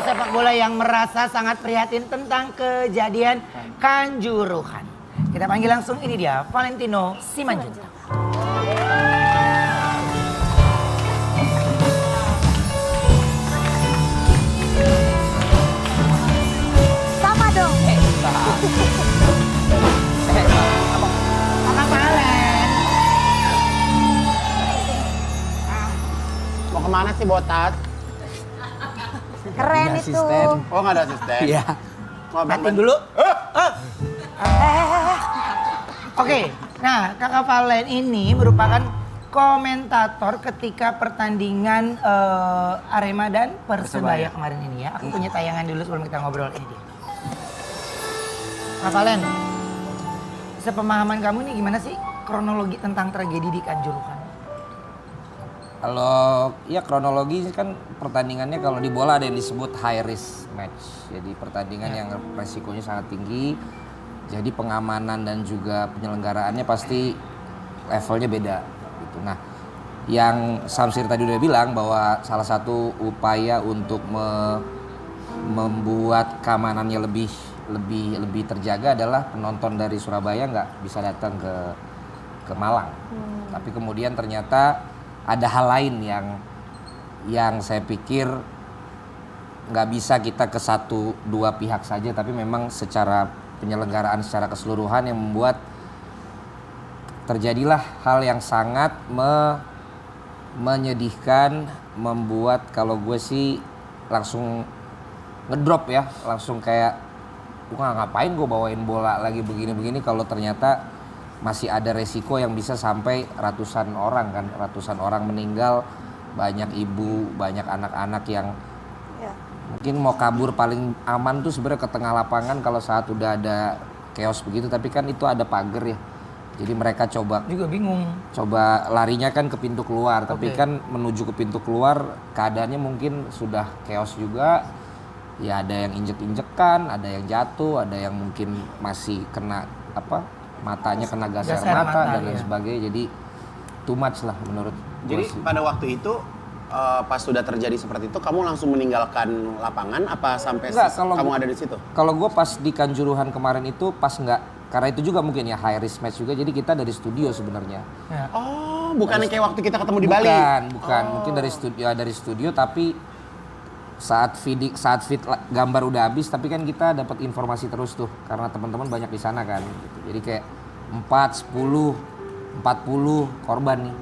sepak bola yang merasa sangat prihatin tentang kejadian Kanjuruhan. Kita panggil langsung, ini dia Valentino Simanjuntak. Sama dong. Kakak Valen. Mau kemana sih Botat? Keren itu. Oh nggak ada asisten? Iya. Mau Matiin dulu. Oke, nah Kakak Valen ini merupakan komentator ketika pertandingan Arema dan Persebaya kemarin ini ya. Aku punya tayangan dulu sebelum kita ngobrol ini dia. Kakak Valen, sepemahaman kamu nih gimana sih kronologi tentang tragedi di Kanjuruhan? Kalau ya kronologi kan pertandingannya kalau di bola ada yang disebut high risk match. Jadi pertandingan yang resikonya sangat tinggi. Jadi pengamanan dan juga penyelenggaraannya pasti levelnya beda gitu. Nah, yang Samsir tadi udah bilang bahwa salah satu upaya untuk membuat keamanannya lebih terjaga adalah penonton dari Surabaya nggak bisa datang ke Malang. Tapi kemudian ternyata ada hal lain yang saya pikir nggak bisa kita ke satu dua pihak saja, tapi memang secara penyelenggaraan secara keseluruhan yang membuat terjadilah hal yang sangat menyedihkan, membuat kalau gue sih langsung ngedrop ya, langsung kayak ngapain gue bawain bola lagi begini-begini kalau ternyata masih ada resiko yang bisa sampai ratusan orang meninggal, banyak ibu, banyak anak-anak yang mungkin mau kabur paling aman tuh sebenarnya ke tengah lapangan kalau saat udah ada chaos begitu, tapi kan itu ada pagar ya. Jadi mereka coba larinya kan ke pintu keluar, tapi kan menuju ke pintu keluar keadaannya mungkin sudah chaos juga. Ya ada yang injek-injekan, ada yang jatuh, ada yang mungkin masih kena matanya kena gas air mata dan lain sebagainya. Jadi too much lah menurut Jadi gue sih. pada waktu itu pas sudah terjadi seperti itu kamu langsung meninggalkan lapangan apa sampai kamu ada di situ? Kalau gue pas di Kanjuruhan kemarin itu pas nggak, karena itu juga mungkin ya high risk match juga, jadi kita dari studio sebenarnya. Oh, bukan kayak waktu kita ketemu di Bali? Bukan. Mungkin dari studio tapi saat feed gambar udah habis, tapi kan kita dapat informasi terus tuh karena teman-teman banyak di sana kan gitu. Jadi kayak 4, 10, 40 korban nih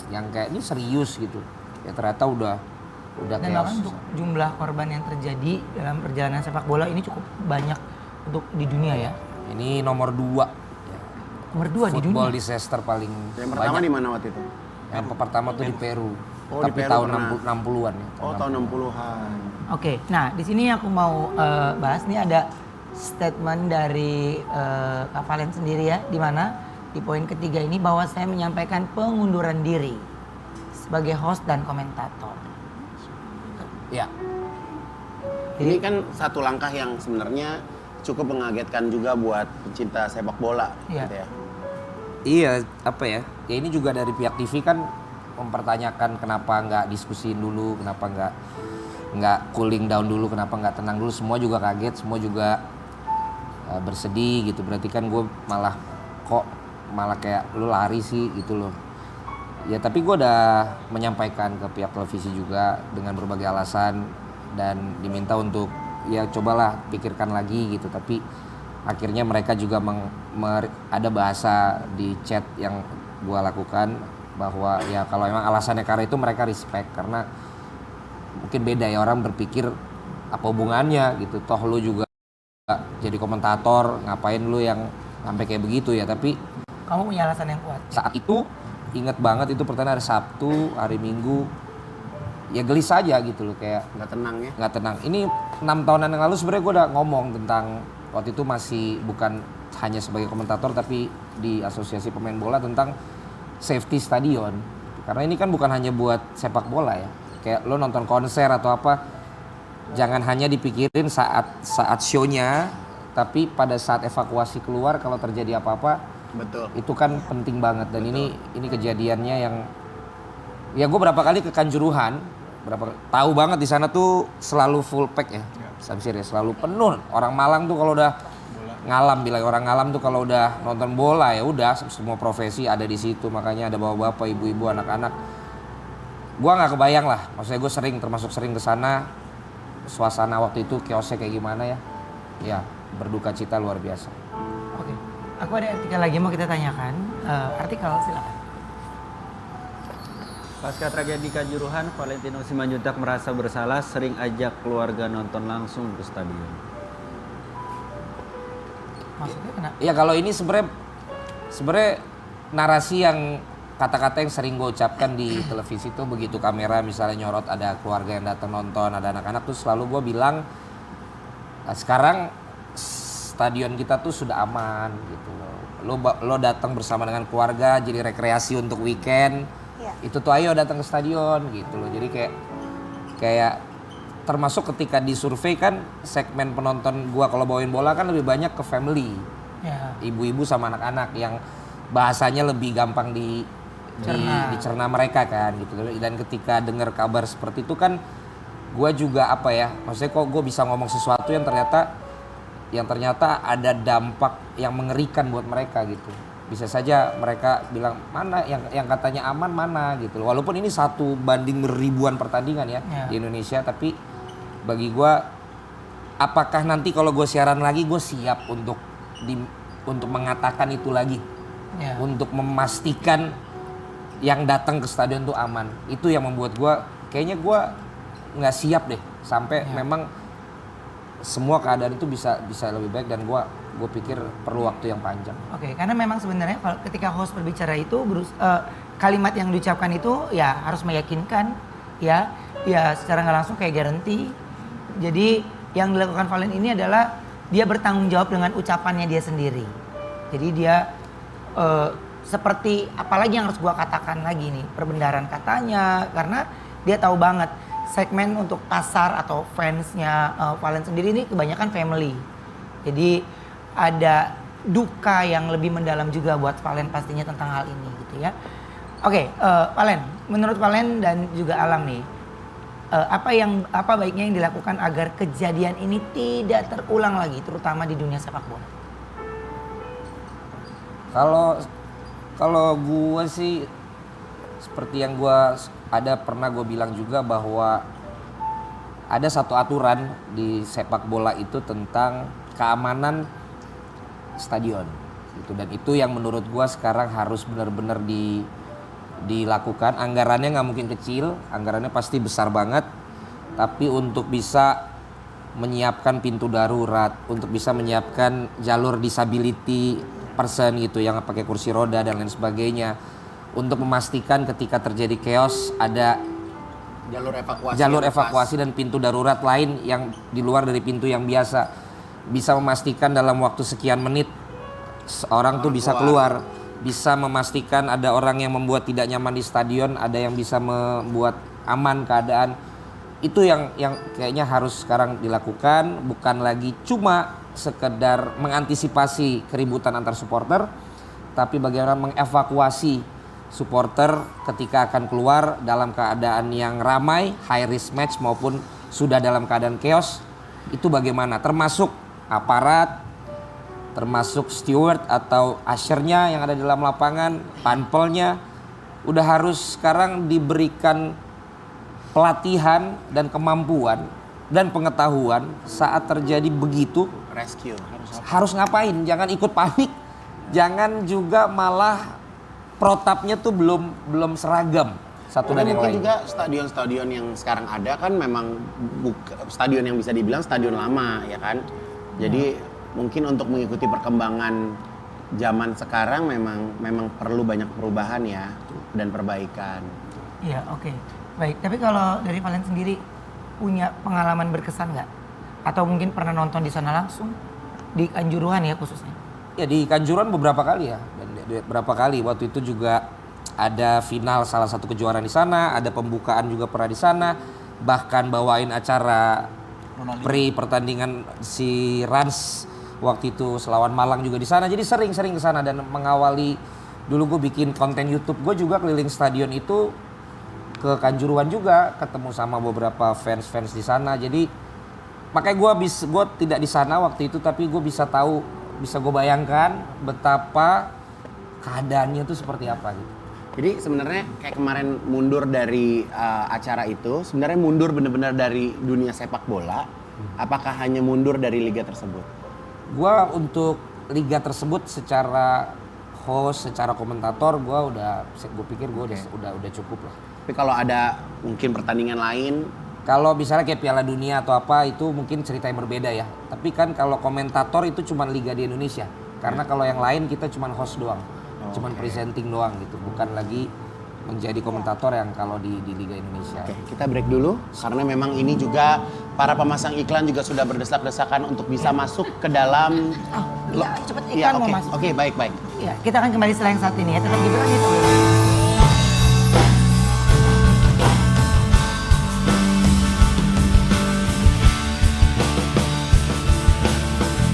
yang kayak ini serius gitu ya, ternyata udah Dan chaos. bahkan untuk jumlah korban yang terjadi dalam perjalanan sepak bola ini cukup banyak untuk di dunia ya. Ini nomor 2 Nomor 2 di dunia. football disaster paling Yang pertama banyak. di mana waktu itu? Yang pertama tuh di Peru. Oh, di tapi Peru tahun pernah. 60-an ya. Oh, tahun 60-an. Oke, nah di sini aku mau bahas nih ada statement dari Kak Valen sendiri ya, di mana di poin ketiga ini bahwa saya menyampaikan pengunduran diri sebagai host dan komentator. Ya. Ini kan satu langkah yang sebenarnya cukup mengagetkan juga buat pecinta sepak bola gitu ya. Iya, apa ya? Ya ini juga dari pihak TV kan mempertanyakan kenapa nggak diskusiin dulu, kenapa nggak cooling down dulu, kenapa nggak tenang dulu. Semua juga kaget, semua juga bersedih gitu. Berarti kan gue malah kayak lu lari sih gitu loh. Ya tapi gue udah menyampaikan ke pihak televisi juga dengan berbagai alasan dan diminta untuk ya cobalah pikirkan lagi gitu. Tapi akhirnya mereka juga ada bahasa di chat yang gue lakukan bahwa ya kalau emang alasannya karena itu mereka respect, karena mungkin beda ya orang berpikir apa hubungannya gitu, toh lu juga jadi komentator ngapain lu yang sampai kayak begitu ya. Tapi Kamu punya alasan yang kuat. saat itu inget banget itu pertandingan hari Sabtu, hari Minggu ya gelis aja gitu loh, kayak Nggak tenang ya. nggak tenang. Ini 6 tahunan yang lalu sebenarnya gue udah ngomong tentang, waktu itu masih bukan hanya sebagai komentator tapi di asosiasi pemain bola, tentang safety stadion. Karena ini kan bukan hanya buat sepak bola ya, kayak lo nonton konser atau apa, jangan hanya dipikirin saat show-nya, tapi pada saat evakuasi keluar kalau terjadi apa-apa. Betul. Itu kan penting banget. Dan ini kejadiannya yang ya gue berapa kali ke Kanjuruhan tahu banget di sana tuh selalu full pack ya. Samsir ya, selalu penuh. Orang Malang tuh kalau udah ngalam, bilang orang ngalam tuh kalau udah nonton bola ya udah semua profesi ada di situ. Makanya ada bapak-bapak, ibu-ibu, anak-anak. Gua nggak kebayang lah. Maksudnya gue termasuk sering ke sana. Suasana waktu itu chaosnya kayak gimana ya? Ya, berduka cita luar biasa. Oke, aku ada artikel lagi mau kita tanyakan. Artikel silakan. Pasca tragedi Kanjuruhan, Valentino Simanjuntak merasa bersalah sering ajak keluarga nonton langsung ke stadion. Maksudnya kenapa? Ya kalau ini sebenarnya narasi yang kata-kata yang sering gue ucapkan di televisi itu begitu kamera misalnya nyorot ada keluarga yang datang nonton, ada anak-anak tuh selalu gue bilang sekarang stadion kita tuh sudah aman gitu loh. Lo datang bersama dengan keluarga jadi rekreasi untuk weekend. Itu tuh ayo datang ke stadion gitu loh. Jadi kayak termasuk ketika di survei kan segmen penonton gua kalau bawain bola kan lebih banyak ke family. Ya. Ibu-ibu sama anak-anak yang bahasanya lebih gampang dicerna mereka kan gitu. Dan ketika dengar kabar seperti itu kan gua juga apa ya, maksudnya kok gua bisa ngomong sesuatu yang ternyata ada dampak yang mengerikan buat mereka gitu. Bisa saja mereka bilang mana yang katanya aman mana gitu loh. Walaupun ini 1 banding ribuan pertandingan ya di Indonesia, tapi bagi gue apakah nanti kalau gue siaran lagi gue siap untuk mengatakan itu lagi, untuk memastikan yang datang ke stadion tuh aman. Itu yang membuat gue kayaknya gue nggak siap deh sampai memang semua keadaan itu bisa lebih baik dan gue pikir perlu waktu yang panjang. Oke, karena memang sebenarnya kalau ketika host berbicara itu kalimat yang diucapkan itu ya harus meyakinkan ya secara nggak langsung kayak garansi. Jadi yang dilakukan Valen ini adalah dia bertanggung jawab dengan ucapannya dia sendiri. Jadi dia seperti apalagi yang harus gua katakan lagi nih, perbendaharaan katanya karena dia tahu banget segmen untuk pasar atau fansnya Valen sendiri ini kebanyakan family. Jadi ada duka yang lebih mendalam juga buat Valen pastinya tentang hal ini gitu ya. Oke, Valen, menurut Valen dan juga Alang nih, apa baiknya yang dilakukan agar kejadian ini tidak terulang lagi, terutama di dunia sepak bola? Kalau gue sih seperti yang pernah gue bilang juga bahwa ada satu aturan di sepak bola itu tentang keamanan stadion gitu, dan itu yang menurut gue sekarang harus benar-benar dilakukan. Anggarannya nggak mungkin kecil, anggarannya pasti besar banget, tapi untuk bisa menyiapkan pintu darurat, untuk bisa menyiapkan jalur disability person gitu yang pakai kursi roda dan lain sebagainya, untuk memastikan ketika terjadi chaos ada jalur evakuasi dan pintu darurat lain yang di luar dari pintu yang biasa, bisa memastikan dalam waktu sekian menit orang tuh bisa keluar, bisa memastikan ada orang yang membuat tidak nyaman di stadion, ada yang bisa membuat aman keadaan. Itu yang kayaknya harus sekarang dilakukan, bukan lagi cuma sekedar mengantisipasi keributan antar supporter, tapi bagaimana mengevakuasi supporter ketika akan keluar dalam keadaan yang ramai, high risk match maupun sudah dalam keadaan chaos. Itu bagaimana, termasuk aparat, termasuk steward atau ushernya yang ada di dalam lapangan, panpelnya, udah harus sekarang diberikan pelatihan dan kemampuan dan pengetahuan saat terjadi begitu rescue harus ngapain, jangan ikut panik, jangan juga malah protapnya tuh belum seragam satu dan yang lain. Mungkin juga stadion-stadion yang sekarang ada kan memang stadion yang bisa dibilang stadion lama ya kan. Jadi mungkin untuk mengikuti perkembangan zaman sekarang memang perlu banyak perubahan ya dan perbaikan. Iya, oke. Baik, tapi kalau dari Valen sendiri punya pengalaman berkesan nggak? Atau mungkin pernah nonton di sana langsung? Di Kanjuruhan ya khususnya? Ya di Kanjuruhan beberapa kali ya. Beberapa kali, waktu itu juga ada final salah satu kejuaraan di sana, ada pembukaan juga pernah di sana, bahkan bawain acara pre-pertandingan si Rans waktu itu selawan Malang juga di sana. Jadi sering-sering ke sana dan mengawali, dulu gue bikin konten YouTube gue juga keliling stadion itu ke Kanjuruhan juga, ketemu sama beberapa fans-fans di sana. Jadi makanya gue tidak di sana waktu itu, tapi gue bisa gue bayangkan betapa keadaannya tuh seperti apa gitu. Jadi sebenarnya kayak kemarin mundur dari acara itu, sebenarnya mundur benar-benar dari dunia sepak bola. Apakah hanya mundur dari liga tersebut? Gue untuk liga tersebut secara host, secara komentator, gue pikir gue udah cukup lah. Tapi kalau ada mungkin pertandingan lain, Kalau misalnya kayak Piala Dunia atau apa itu mungkin cerita yang berbeda ya. Tapi kan kalau komentator itu cuma liga di Indonesia. Karena kalau yang lain kita cuma host doang. Cuma presenting doang gitu. Bukan lagi menjadi komentator yang kalau di Liga Indonesia. oke, kita break dulu karena memang ini juga para pemasang iklan juga sudah berdesak-desakan untuk bisa masuk ke dalam. Iya, cepet Iya, iklan mau oke. masuk. Oke, baik. Iya, kita akan kembali setelah yang saat ini ya. Tetap di Berani Talk.